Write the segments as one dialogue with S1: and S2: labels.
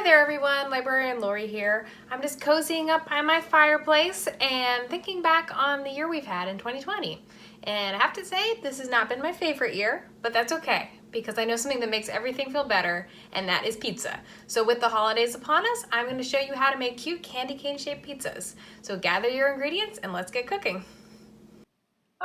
S1: there everyone, Librarian Lori here. I'm just cozying up by my fireplace and thinking back on the year we've had in 2020. And I have to say, this has not been my favorite year, but that's okay, because I know something that makes everything feel better, and that is pizza. So with the holidays upon us, I'm going to show you how to make cute candy cane shaped pizzas. So gather your ingredients and let's get cooking.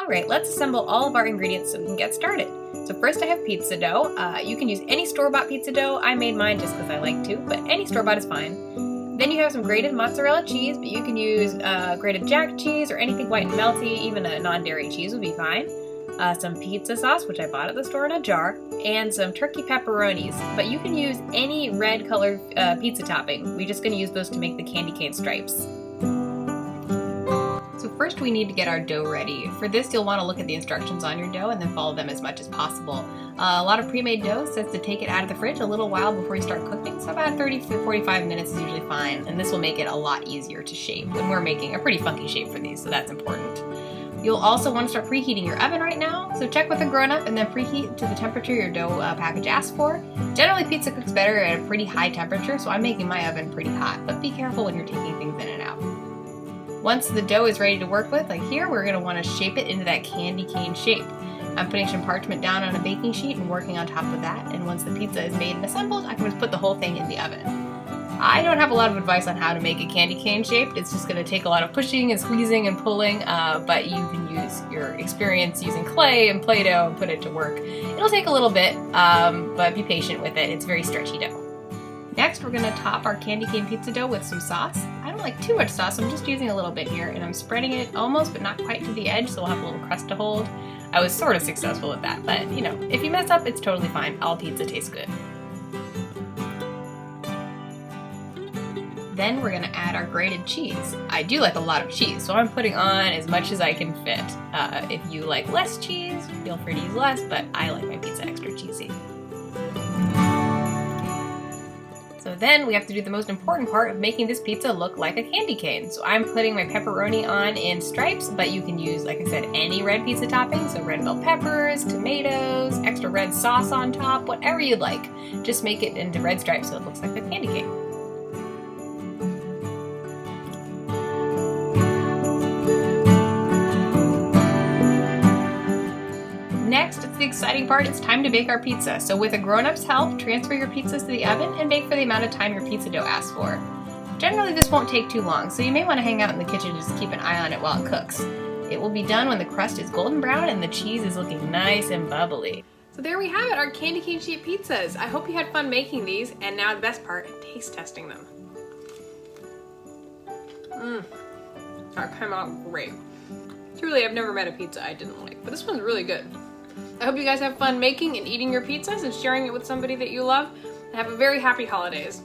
S1: Alright, let's assemble all of our ingredients so we can get started. So first I have pizza dough. You can use any store-bought pizza dough. I made mine just because I like to, but any store-bought is fine. Then you have some grated mozzarella cheese, but you can use grated jack cheese or anything white and melty. Even a non-dairy cheese would be fine. Some pizza sauce, which I bought at the store in a jar, and some turkey pepperonis. But you can use any red colored pizza topping. We're just going to use those to make the candy cane stripes. So first we need to get our dough ready. For this, you'll want to look at the instructions on your dough and then follow them as much as possible. A lot of pre-made dough says to take it out of the fridge a little while before you start cooking, so about 30 to 45 minutes is usually fine, and this will make it a lot easier to shape. And we're making a pretty funky shape for these, so that's important. You'll also want to start preheating your oven right now, so check with a grown-up and then preheat to the temperature your dough package asks for. Generally, pizza cooks better at a pretty high temperature, so I'm making my oven pretty hot, but be careful when you're taking things in and out. Once the dough is ready to work with, like here, we're going to want to shape it into that candy cane shape. I'm putting some parchment down on a baking sheet and working on top of that, and once the pizza is made and assembled, I can just put the whole thing in the oven. I don't have a lot of advice on how to make a candy cane shaped. It's just going to take a lot of pushing and squeezing and pulling, but you can use your experience using clay and Play-Doh and put it to work. It'll take a little bit, but be patient with it. It's very stretchy dough. Next, we're going to top our candy cane pizza dough with some sauce. I don't like too much sauce, so I'm just using a little bit here, and I'm spreading it almost, but not quite to the edge, so we'll have a little crust to hold. I was sort of successful with that, but you know, if you mess up, it's totally fine. All pizza tastes good. Then we're going to add our grated cheese. I do like a lot of cheese, so I'm putting on as much as I can fit. If you like less cheese, feel free to use less, but I like my pizza extra cheesy. So then we have to do the most important part of making this pizza look like a candy cane. So I'm putting my pepperoni on in stripes, but you can use, like I said, any red pizza topping. So red bell peppers, tomatoes, extra red sauce on top, whatever you'd like. Just make it into red stripes so it looks like a candy cane. Next, it's the exciting part. It's time to bake our pizza. So with a grown-up's help, transfer your pizzas to the oven and bake for the amount of time your pizza dough asks for. Generally, this won't take too long, so you may want to hang out in the kitchen and just keep an eye on it while it cooks. It will be done when the crust is golden brown and the cheese is looking nice and bubbly. So there we have it, our candy cane shaped pizzas. I hope you had fun making these, and now the best part, taste testing them. That came out great. Truly, I've never met a pizza I didn't like, but this one's really good. I hope you guys have fun making and eating your pizzas and sharing it with somebody that you love. And have a very happy holidays.